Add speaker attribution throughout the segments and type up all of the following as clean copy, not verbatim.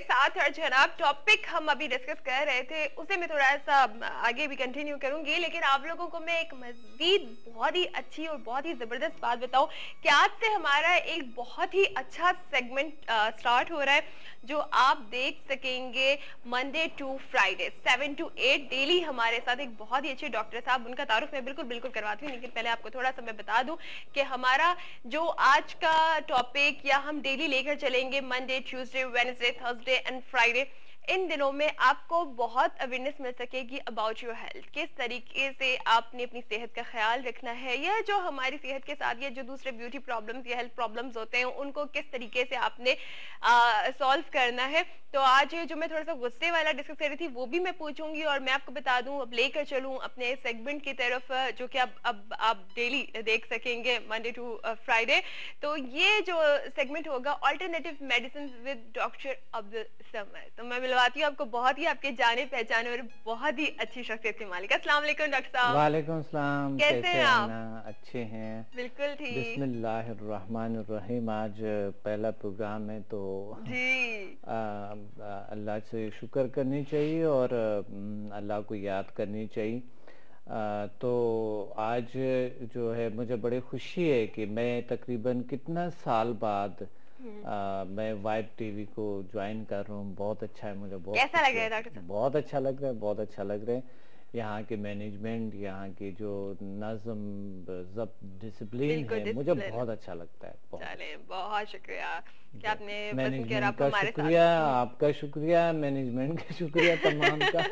Speaker 1: साथ और जनाब टॉपिक हम अभी डिस्कस कर रहे थे उसे मैं थोड़ा सा आगे भी कंटिन्यू करूंगी, लेकिन आप लोगों को मैं एक मजीद बहुत ही अच्छी और बहुत ही जबरदस्त बात बताऊं कि आज से हमारा एक बहुत ही अच्छा सेगमेंट स्टार्ट हो रहा है जो आप देख सकेंगे Monday to Friday 7 to 8 daily. हमारे साथ एक बहुत ही अच्छे डॉक्टर साहब, उनका तारुफ मैं बिल्कुल करवाती हूँ, लेकिन पहले आपको थोड़ा सा मैं बता दूं कि हमारा जो आज का टॉपिक या हम डेली लेकर चलेंगे Monday, Tuesday, Wednesday, Thursday and Friday, इन दिनों में आपको बहुत अवेयरनेस मिल सकेगी अबाउट योर हेल्थ, किस तरीके से आपने अपनी सेहत का ख्याल रखना है, या जो हमारी सेहत के साथ या जो दूसरे ब्यूटी प्रॉब्लम्स या हेल्थ प्रॉब्लम्स होते हैं उनको किस तरीके से आपने सॉल्व करना है। तो आज जो मैं थोड़ा सा गुस्से वाला डिस्कस कर रही थी वो भी मैं पूछूंगी, और मैं आपको बता दूं, अब लेकर चलूं अपने सेगमेंट की तरफ जो कि अब आप डेली देख सकेंगे मंडे टू फ्राइडे। तो ये जो सेगमेंट होगा alternative medicine with doctor Abdul Samad. तो मैं मिलवाती हूँ आपको बहुत ही आपके जाने पहचाने और बहुत ही अच्छी शख्सियत के मालिक। अस्सलाम वालेकुम डॉक्टर साहब।
Speaker 2: वालेकुम सलाम।
Speaker 1: कैसे हैं आप?
Speaker 2: अच्छे हैं,
Speaker 1: बिल्कुल ठीक।
Speaker 2: बिस्मिल्लाहिर्रहमानिर्रहीम। आज पहला प्रोग्राम है तो
Speaker 1: जी
Speaker 2: अल्लाह से शुक्र करनी चाहिए और अल्लाह को याद करनी चाहिए। तो आज जो है मुझे बड़ी खुशी है कि मैं तकरीबन कितना साल बाद मैं वाइब टीवी को ज्वाइन कर रहा हूँ। बहुत अच्छा है, मुझे बहुत
Speaker 1: कैसा लग रहा है डॉक्टर साहब?
Speaker 2: बहुत अच्छा लग रहा है, बहुत अच्छा लग रहा है। यहाँ के मैनेजमेंट, यहाँ की जो नज़म डिसिप्लिन है, मुझे बहुत अच्छा लगता है।
Speaker 1: चले, बहुत शुक्रिया कि आपने
Speaker 2: मैनेजमेंट का शुक्रिया, आपका शुक्रिया, मैनेजमेंट का शुक्रिया तमाम का।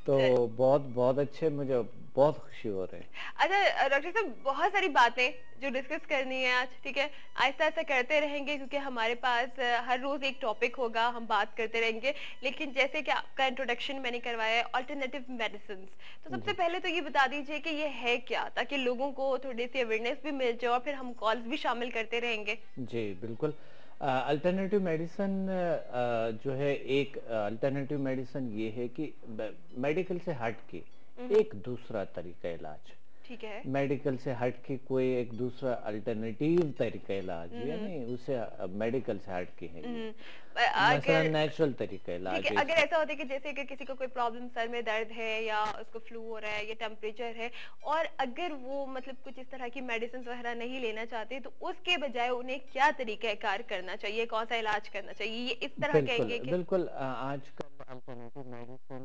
Speaker 2: तो बहुत अच्छे, मुझे बहुत खुशी हो रही है।
Speaker 1: अच्छा डॉक्टर साहब, बहुत सारी बातें जो डिस्कस करनी है आज, ठीक है, आहिस्ता आहिस्ता करते रहेंगे क्योंकि हमारे पास हर रोज एक टॉपिक होगा, हम बात करते रहेंगे। लेकिन जैसे कि आपका इंट्रोडक्शन मैंने करवाया है अल्टरनेटिव मेडिसिन, तो सबसे पहले तो ये बता दीजिए कि ये है क्या, ताकि लोगों को थोड़ी सी अवेयरनेस भी मिल जाए और फिर हम कॉल्स भी शामिल करते रहेंगे।
Speaker 2: जी बिल्कुल। अल्टरनेटिव मेडिसिन जो है, एक अल्टरनेटिव मेडिसिन ये है कि मेडिकल से हट के एक दूसरा तरीका इलाज, ठीक है, मेडिकल से हट के कोई एक दूसरा अल्टरनेटिव तरीका इलाज, यानी उसे मेडिकल से हट के है, मसलन नेचुरल तरीका इलाज।
Speaker 1: अगर ऐसा होता है कि जैसे कि किसी को कोई प्रॉब्लम, सर में दर्द है या उसको फ्लू हो रहा है या टेम्परेचर है, और अगर वो मतलब कुछ इस तरह की मेडिसिन वगैरह नहीं लेना चाहते, तो उसके बजाय उन्हें क्या तरीका कार करना चाहिए, कौन सा इलाज करना चाहिए, ये इस तरह कहेंगे कि
Speaker 2: बिल्कुल आजकल अल्टरनेटिव मेडिसिन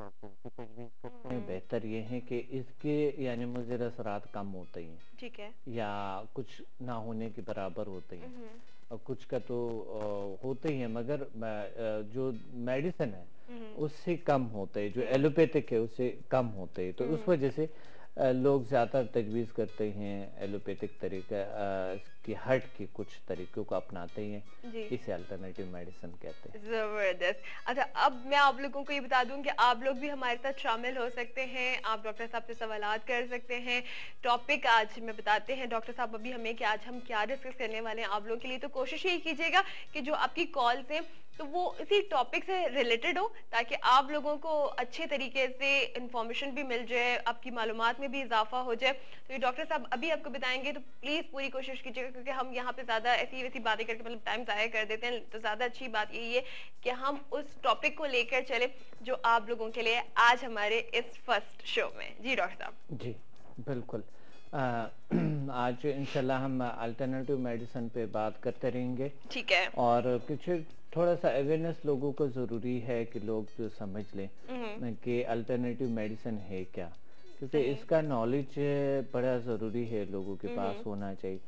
Speaker 2: की तजवीज़ करते हैं। बेहतर ये है कि इसके यानी मुज़र असरात कम होते हैं, ठीक है, या कुछ ना होने के बराबर होते हैं, और कुछ का तो होते ही है, मगर जो मेडिसिन है उससे कम होते हैं, जो एलोपैथिक है उससे कम होते हैं। तो उस वजह से लोग ज्यादा तजवीज़ करते हैं एलोपैथिक तरीका की हट के कुछ तरीकों को अपनाते हैं, इसे अल्टरनेटिव मेडिसिन कहते हैं।
Speaker 1: जबरदस्त। अच्छा, अब मैं आप लोगों को ये बता दूं कि आप लोग भी हमारे साथ शामिल हो सकते हैं, आप डॉक्टर साहब से सवालात कर सकते हैं। टॉपिक आज में बताते हैं डॉक्टर साहब अभी हमें कि आज हम क्या डिस्कस करने वाले हैं आप लोगों के लिए। तो कोशिश यही कीजिएगा कि जो आपकी कॉल्स हैं तो वो इसी टॉपिक से रिलेटेड हो, ताकि आप लोगों को अच्छे तरीके से इंफॉर्मेशन भी मिल जाए, आपकी मालूमात में भी इजाफा हो जाए। तो ये डॉक्टर साहब अभी आपको बताएंगे, तो प्लीज पूरी कोशिश कीजिएगा, क्योंकि हम यहाँ पे ज्यादा ऐसी वैसी बातें करके मतलब टाइम ज़ाया कर देते हैं। तो ज्यादा अच्छी बात यही है कि हम उस टॉपिक को लेकर चले जो आप लोगों के लिए आज हमारे इस फर्स्ट शो में। जी डॉक्टर साहब।
Speaker 2: जी बिल्कुल। आज इंशाल्लाह हम अल्टरनेटिव मेडिसिन पे बात करते रहेंगे, ठीक है, और कुछ थोड़ा सा अवेयरनेस लोगों को जरूरी है कि लोग जो समझ लें कि अल्टरनेटिव मेडिसिन है क्या, क्योंकि इसका नॉलेज बड़ा ज़रूरी है, लोगों के पास होना चाहिए।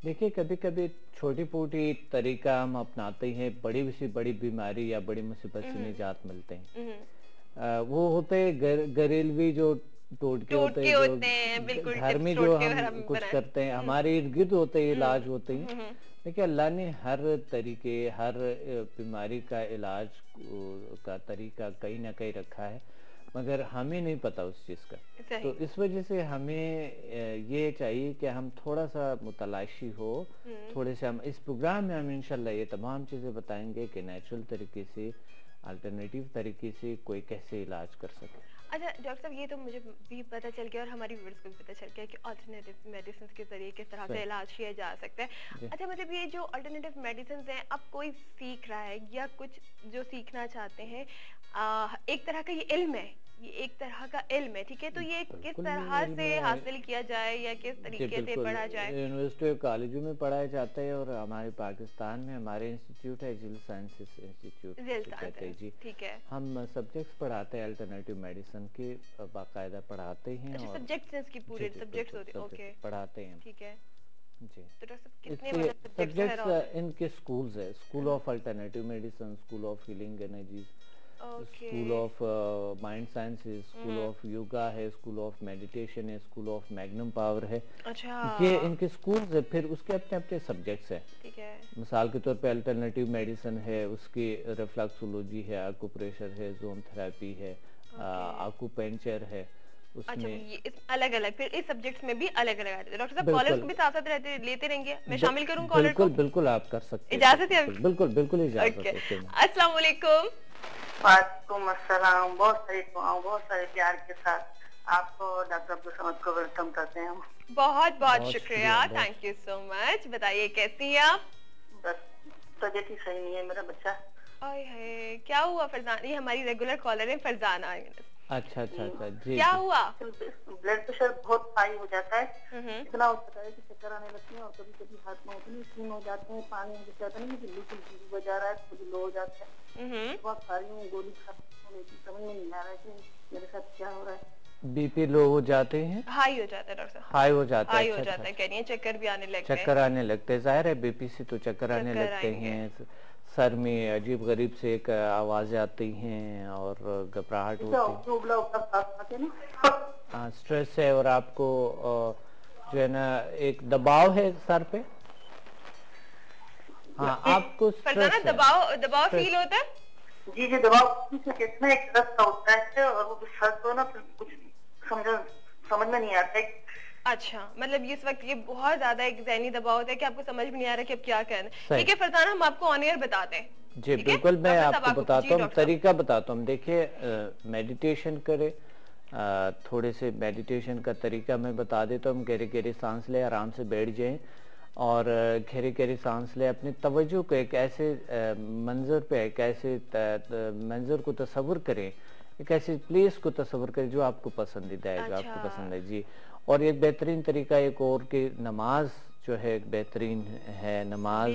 Speaker 2: देखिए, कभी कभी छोटी मोटी तरीका हम अपनाते हैं, बड़ी बीमारी या बड़ी मुसीबत से निजात मिलते हैं। वो होते हैं घरेलवी जो टोटके होते हैं, बिल्कुल घर में जो हम कुछ करते हैं, हमारे इर्द गिर्द होते हैं, इलाज होते हैं। देखिए, अल्लाह ने हर तरीके, हर बीमारी का इलाज का तरीका कहीं ना कहीं रखा है, मगर हमें नहीं पता उस चीज़ का। तो इस वजह से हमें ये चाहिए कि हम थोड़ा सा मुतलाशी हो, थोड़े से हम इस प्रोग्राम में हम इंशाल्लाह ये तमाम चीज़ें बताएंगे कि नेचुरल तरीके से, अल्टरनेटिव तरीके से कोई कैसे इलाज कर सके।
Speaker 1: اچھا ڈاکٹر صاحب، یہ تو مجھے بھی پتہ چل گیا اور ہماری ویورز کو بھی پتہ چل گیا کہ آلٹرنیٹیو میڈیسنز کے ذریعے کس طرح سے علاج کیا جا سکتا ہے. اچھا مطلب یہ جو آلٹرنیٹیو میڈیسنز ہیں، اب کوئی سیکھ رہا ہے یا کچھ جو سیکھنا چاہتے ہیں، ایک طرح کا یہ علم ہے، یہ ایک طرح کا علم ہے، ٹھیک ہے، تو یہ کس طرح سے حاصل کیا جائے یا کس طریقے سے پڑھا جائے؟
Speaker 2: یونیورسٹی اور کالجوں میں پڑھایا جاتا ہے، اور ہمارے پاکستان میں ہمارے انسٹیٹیوٹ ہے جیل سائنسز انسٹیٹیوٹ کہتے ہیں جی.
Speaker 1: ٹھیک ہے،
Speaker 2: ہم سبجیکٹس پڑھاتے ہیں الٹرنیٹیو میڈیسن کے، باقاعدہ پڑھاتے ہیں.
Speaker 1: اچھا سبجیکٹس کی پورے سبجیکٹس ہوتے ہیں، اوکے
Speaker 2: پڑھاتے ہیں.
Speaker 1: ٹھیک ہے
Speaker 2: جی.
Speaker 1: تو ڈاکٹر صاحب کتنے
Speaker 2: سبجیکٹس ان کے سکولز ہے، school of alternative medicine, school of healing energies, school of mind sciences, school of yoga ہے، اسکول آف میڈیٹیشن ہے، اسکول آف میگنم پاور ہے. یہ ان کے سکولز ہے. پھر اس کے اپنے اپنے سبجیکٹس ہیں. مثال کے طور پہ الٹرنیٹیو میڈیسن ہے، اس کی ریفلیکسولوجی ہے، آکوپریشر ہے، زون تھراپی ہے، آکوپنچر ہے.
Speaker 1: الگ الگ پھر اس سبجیکٹس میں بھی الگ الگ آتے ہیں. ڈاکٹر صاحب کالرز کو بھی ساتھ ساتھ لیتے رہیں گے، میں شامل کروں کالر کو؟
Speaker 2: بالکل آپ کر سکتے ہیں.
Speaker 1: اجازت ہے؟
Speaker 2: بالکل اجازت ہے.
Speaker 1: السلام علیکم.
Speaker 3: وعلیکم السلام. بہت ساری دعاؤں، بہت سارے پیار کے ساتھ آپ کو ڈاکٹر عبدالصمد کو ویلکم کرتے ہیں.
Speaker 1: بہت بہت شکریہ، تھینک یو سو مچ. بتائیے کیسی ہیں آپ؟
Speaker 3: بس طبیعت ہی صحیح نہیں ہے میرا بچہ.
Speaker 1: کیا ہوا فرزان؟ یہ ہماری ریگولر کالر ہے فرزان.
Speaker 2: اچھا جی.
Speaker 1: کیا ہوا؟
Speaker 3: بلڈ پریشر بہت ہائی ہو جاتا ہے، اتنا ہو جاتا ہے کہ چکر آنے لگتے ہیں، اور کبھی کبھی ہاتھ میں اتنے خون ہو جاتے ہیں، پانی ہو جاتا ہے نہیں کہ بالکل ہو جا رہا ہے، کبھی لو ہو جاتا ہے. بہت ساری ہوں گولی کھاتی ہوں، سمجھ میں نہیں آ رہا ہے کہ میرے ساتھ کیا ہو رہا ہے.
Speaker 2: بی پی لو ہو جاتے ہیں؟
Speaker 1: ہائی ہو جاتا ہے ڈاکٹر صاحب.
Speaker 2: ہائی ہو جاتا
Speaker 1: ہے کہنی ہے، چکر بھی آنے لگتے ہیں.
Speaker 2: چکر آنے لگتے ہیں، ظاہر ہے بی پی سے تو چکر آنے لگتے ہیں. سر میں عجیب غریب سے ایک آوازیں آتی ہیں اور گھبراہٹ ہوتی ہے. ہاں سٹریس ہے، اور آپ کو جو ہے نا ایک دباؤ ہے سر پہ. ہاں آپ کو
Speaker 1: دباؤ فیل ہوتا ہے؟
Speaker 3: جی دباؤ کتنا ایک رستہ ہوتا ہے، اور وہ سر کو نا کچھ سمجھ میں نہیں آتا ہے.
Speaker 1: اچھا مطلب اس وقت یہ بہت زیادہ ایک ذہنی دباؤ ہوتا ہے کہ آپ کو سمجھ میں نہیں آ رہا کہ اب کیا کرنا ہے. ٹھیک ہے فرزانہ، ہم آپ کو آن ایئر بتاتے ہیں.
Speaker 2: جی بالکل، میں آپ کو بتاتا ہوں، طریقہ بتاتا ہوں. دیکھیے میڈیٹیشن کرے، تھوڑے سے میڈیٹیشن کا طریقہ میں بتا دیتا ہوں. گہری سانس لے، آرام سے بیٹھ جائیں اور گہری سانس لے. اپنی توجہ کو ایک ایسے منظر پہ، ایک ایسے منظر کو تصور کریں، ایک ایسی پلیس کو تصور کریں جو آپ کو پسندیدہ ہے، جو آپ کو پسند ہے. جی. اور ایک بہترین طریقہ ایک اور کہ نماز جو ہے ایک بہترین ہے. نماز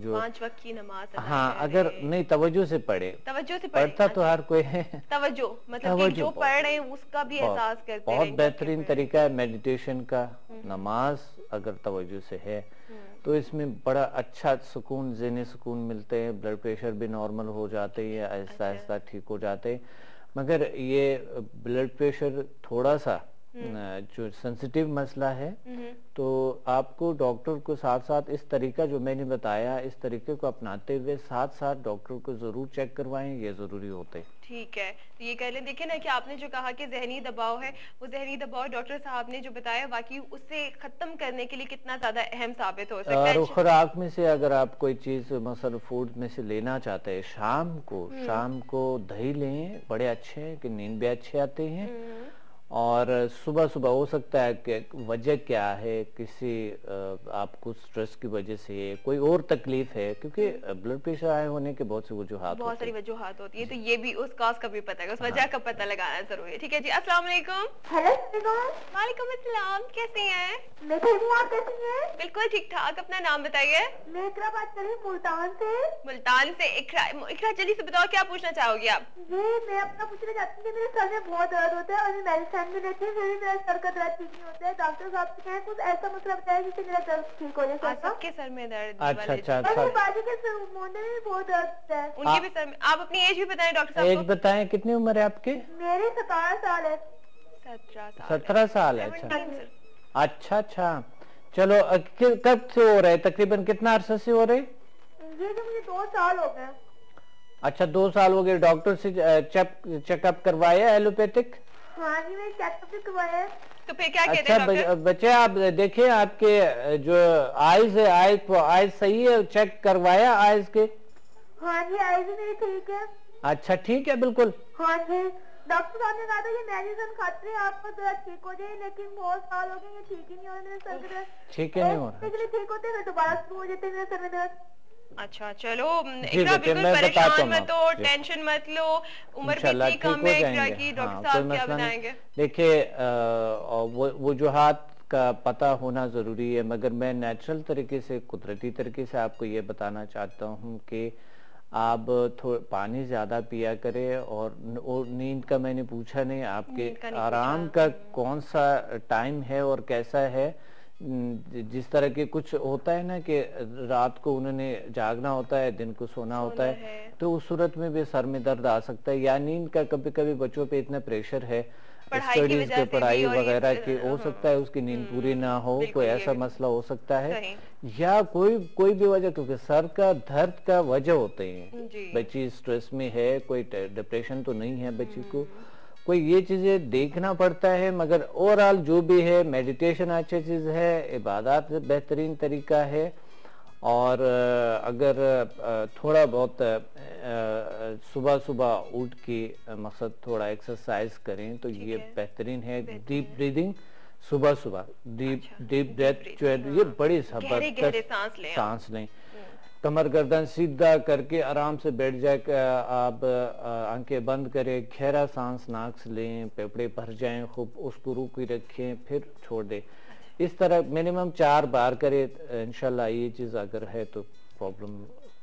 Speaker 2: جو
Speaker 1: 5 وقت کی نماز،
Speaker 2: ہاں اگر نہیں توجہ سے پڑھے، پڑھتا تو ہر کوئی ہے،
Speaker 1: توجہ مطلب جو پڑھ رہے ہیں اس کا بھی احساس کرتے ہیں.
Speaker 2: بہت بہترین طریقہ ہے میڈیٹیشن کا. نماز اگر توجہ سے ہے تو اس میں بڑا اچھا سکون، ذہنی سکون ملتے ہیں. بلڈ پریشر بھی نارمل ہو جاتے ہیں، آہستہ آہستہ ٹھیک ہو جاتے ہیں. مگر یہ بلڈ پریشر تھوڑا سا جو سینسیٹیو مسئلہ ہے، تو آپ کو ڈاکٹر کو ساتھ ساتھ اس طریقہ جو میں نے بتایا، اس طریقے کو اپناتے ہوئے ساتھ ساتھ ڈاکٹر کو ضرور چیک کروائیں، یہ ضروری ہوتے.
Speaker 1: ٹھیک ہے، تو یہ کہہ لیں. دیکھیں نا کہ آپ نے جو کہا کہ ذہنی دباؤ ہے، وہ ذہنی دباؤ ڈاکٹر صاحب نے جو بتایا واقعی اس سے ختم کرنے کے لیے کتنا زیادہ اہم ثابت ہو سکتا ہے.
Speaker 2: اور خوراک میں سے اگر آپ کوئی چیز مثلا فوڈ میں سے لینا چاہتے ہیں، شام کو دہی لیں، بڑے اچھے ہیں کہ نیند بھی اچھے آتے ہیں. اور صبح ہو سکتا ہے کہ وجہ کیا ہے، کسی آپ کو سٹریس کی وجہ سے کوئی اور تکلیف ہے، کیونکہ بلڈ پریشر آئے ہونے کے بہت ساری
Speaker 1: وجوہات ہوتی ہے. تو یہ بھی اس کاز کا بھی پتہ ہے، اس وجہ کا پتہ لگانا ضروری ہے. ٹھیک ہے جی. السلام علیکم. وعلیکم السلام. کیسے ہیں؟ بالکل ٹھیک ٹھاک. اپنا نام بتائیے.
Speaker 4: میں اقرا بات کر رہی ہوں
Speaker 1: ملتان سے. اقرا جلدی سے بتاؤ کیا پوچھنا چاہو گی آپ؟
Speaker 4: جی میں اپنا پوچھنا چاہتی ہوں کہ میرے سر میں بہت درد ہوتا ہے، اور میں میڈیسن میں لیتی ہوں، پھر بھی میرا سر کا درد ٹھیک نہیں ہوتا ہے. ڈاکٹر صاحب سے کہیں کچھ ایسا مسئلہ بتایا جس سے میرا درد ٹھیک ہو جائے.
Speaker 1: سب کے سر میں درد،
Speaker 2: اچھا
Speaker 4: میری باجی کے سر مونے میں بہت درد ہوتا ہے.
Speaker 1: ان کے بھی سر میں. آپ اپنی ایج بھی بتائیں ڈاکٹر صاحب.
Speaker 2: ایج بتائیں، کتنی عمر ہے آپ کی؟
Speaker 4: میری 17 سال ہے.
Speaker 2: 17 سال ہے. اچھا. چلو کب سے ہو رہے، تقریباً کتنا عرصہ سے ہو رہے؟
Speaker 4: یہ جو مجھے 2 سال ہو گئے.
Speaker 2: اچھا 2 سال ہو گئے. ڈاکٹر سے چیک اپ کروایا ایلوپیتھک؟
Speaker 4: ہاں جی میں چیک اپ بھی کروایا ہے.
Speaker 1: تو پھر کیا کہتے ہیں ڈاکٹر؟
Speaker 2: بچے آپ دیکھیں آپ کے جو آئیز ہے، آئیز صحیح ہے، چیک کروایا آئیز کے؟
Speaker 4: ہاں جی آئیز میری ٹھیک ہے.
Speaker 2: اچھا ٹھیک ہے بالکل.
Speaker 4: ہاں جی डॉक्टर साहब ने कहा था कि मेडिसिन खाते हैं आपका दर्द ठीक हो जाए, लेकिन बहुत साल हो गए ये ठीक ही नहीं हो रहा मेरे सर में दर्द।
Speaker 2: ठीक है, नहीं हो रहा,
Speaker 4: ठीक होते हैं दोबारा शुरू हो जाते हैं मेरे सर में दर्द।
Speaker 1: अच्छा चलो इकरा बिल्कुल परेशान मत हो, टेंशन मत लो, उम्र भी इतनी कम है इकरा की, डॉक्टर साहब क्या बताएंगे।
Speaker 2: देखिए वो जो हाथ का पता होना ज़रूरी है, मगर मैं नेचुरल तरीके से, कुदरती तरीके से आपको ये बताना चाहता हूँ कि आप पानी ज़्यादा पिया करें, और नींद का मैंने पूछा नहीं, आपके आराम का कौन सा टाइम है और कैसा है। जिस तरह के कुछ होता है ना कि रात को उन्होंने जागना होता है, दिन को सोना होता है, तो उस सूरत में भी सर में दर्द आ सकता है। या नींद का कभी कभी बच्चों पे इतना प्रेशर है स्टडीज के, पढ़ाई वगैरह की, हो सकता है उसकी नींद पूरी ना हो, कोई ऐसा मसला हो सकता है, या कोई भी वजह, क्योंकि सर का दर्द का वजह होते हैं। बच्ची स्ट्रेस में है, कोई डिप्रेशन तो नहीं है बच्ची को, कोई ये चीजें देखना पड़ता है। मगर ओवरऑल जो भी है, मेडिटेशन अच्छी चीज है, इबादत बेहतरीन तरीका है, और अगर थोड़ा बहुत सुबह सुबह उठ के मकसद थोड़ा एक्सरसाइज करें तो ये बेहतरीन है। डीप ब्रीदिंग सुबह सुबह, डीप ब्रेथ जो है ये बड़ी जबरदस्त सांस लें, कमर गर्दन सीधा करके आराम से बैठ जाए, आप आंखें बंद करें, गहरा सांस नाक से लें, फेफड़े भर जाएं खूब, उसको रोके रखें, फिर छोड़ दें। इस तरह मिनिमम 4 बार करे, इंशाल्लाह ये चीज अगर है तो प्रॉब्लम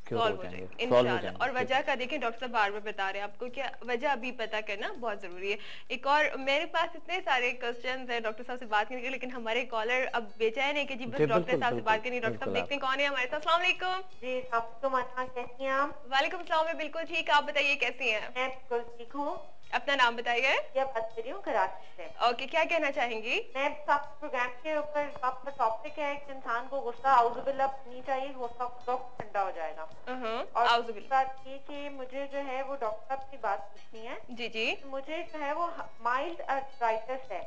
Speaker 1: सॉल्व हो जाएंगे। और वजह का देखें, डॉक्टर साहब बार बार बता रहे हैं आपको क्या वजह अभी पता करना बहुत जरूरी है। एक और मेरे पास इतने सारे क्वेश्चंस हैं डॉक्टर साहब से बात करने के, लेकिन हमारे कॉलर अब बेचैन है कि जी बस डॉक्टर साहब से बात करनी। डॉक्टर साहब देखते हैं कौन है हमारे साथ। अस्सलाम वालेकुम।
Speaker 4: जी कैसी हैं आप?
Speaker 1: वालेकुम सलाम, मैं बिल्कुल ठीक, आप बताइए कैसी हैं?
Speaker 4: मैं बिल्कुल ठीक हूँ।
Speaker 1: अपना नाम बताइए।
Speaker 4: क्या बात कर रही हूँ कराची से।
Speaker 1: ओके, क्या कहना चाहेंगी?
Speaker 4: मैं प्रोग्राम के ऊपर आपका टॉपिक है कि इंसान को गुस्सा आउज़ुबिल्लाह नहीं चाहिए, गुस्सा ठंडा हो जाएगा। और बात ये कि मुझे जो है वो डॉक्टर साहब की बात पूछनी है।
Speaker 1: जी जी।
Speaker 4: मुझे जो है वो माइल्ड आर्थराइटिस है,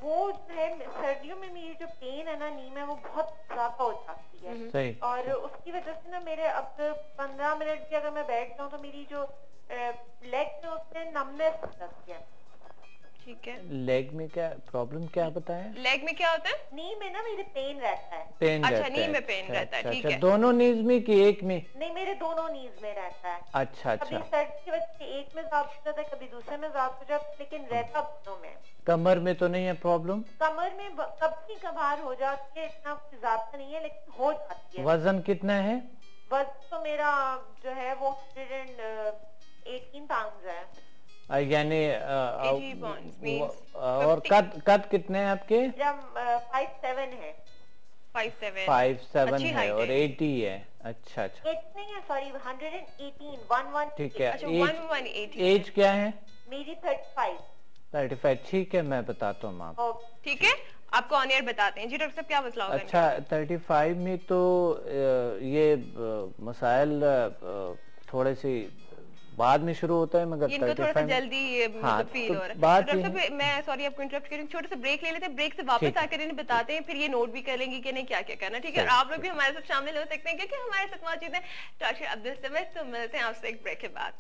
Speaker 4: वो जो है सर्दियों में मेरी जो पेन है ना नी में, वो बहुत ज्यादा हो जाती है, और उसकी वजह से ना मेरे अब 15 मिनट भी अगर मैं बैठ जाऊँ तो मेरी जो लेग में उसमें नमनेस हो जाती है। ठीक है,
Speaker 2: लेग में क्या प्रॉब्लम, क्या बताएं?
Speaker 1: लेग में क्या होता है?
Speaker 4: नी में ना मेरे पेन रहता है।
Speaker 2: पेन
Speaker 1: अच्छा, नी में पेन रहता है, ठीक है।
Speaker 2: दोनों नीज में कि एक में?
Speaker 4: नहीं, मेरे दोनों नीज में रहता है।
Speaker 2: अच्छा अच्छा।
Speaker 1: कभी
Speaker 4: सर्दी की वजह से एक में ज्यादा हो जाता है, कभी दूसरे में ज्यादा हो जाता है, लेकिन रहता दोनों में।
Speaker 2: कमर में तो नहीं है प्रॉब्लम?
Speaker 4: कमर में कभी कभार हो जाती है, इतना कुछ ज्यादा नहीं है लेकिन हो जाती है।
Speaker 2: वजन कितना है?
Speaker 4: वजन तो मेरा जो है वो 118 पाउंड है,
Speaker 2: यानी और कद कितने हैं आपके?
Speaker 4: 5'7" है।
Speaker 1: 5'7"
Speaker 2: है और 80 है। अच्छा अच्छा,
Speaker 4: 8 नहीं है, सॉरी 118
Speaker 2: ठीक है।
Speaker 1: अच्छा, 118।
Speaker 2: एज क्या है?
Speaker 4: मेरी 35।
Speaker 2: ठीक है, मैं बताता हूँ आपको।
Speaker 1: ठीक है, आपको ऑन एयर बताते हैं। जी डॉक्टर साहब, क्या मसला होगा?
Speaker 2: अच्छा, 35 में तो ये मसाइल थोड़े से बाद में शुरू होता है, मगर
Speaker 1: इनको थोड़ा सा जल्दी फील हो रहा है। डॉक्टर साहब मैं सॉरी आपको इंटरप्ट कर रही हूँ, छोटे से ब्रेक ले लेते हैं, ब्रेक से वापस आकर इन्हें बताते हैं, फिर ये नोट भी कर लेंगे कि नहीं क्या क्या करना। ठीक है, आप लोग भी हमारे साथ शामिल हो सकते हैं क्योंकि हमारे साथ मौजूद है डॉक्टर अब्दुल समद। तो मिलते हैं आपसे एक ब्रेक के बाद।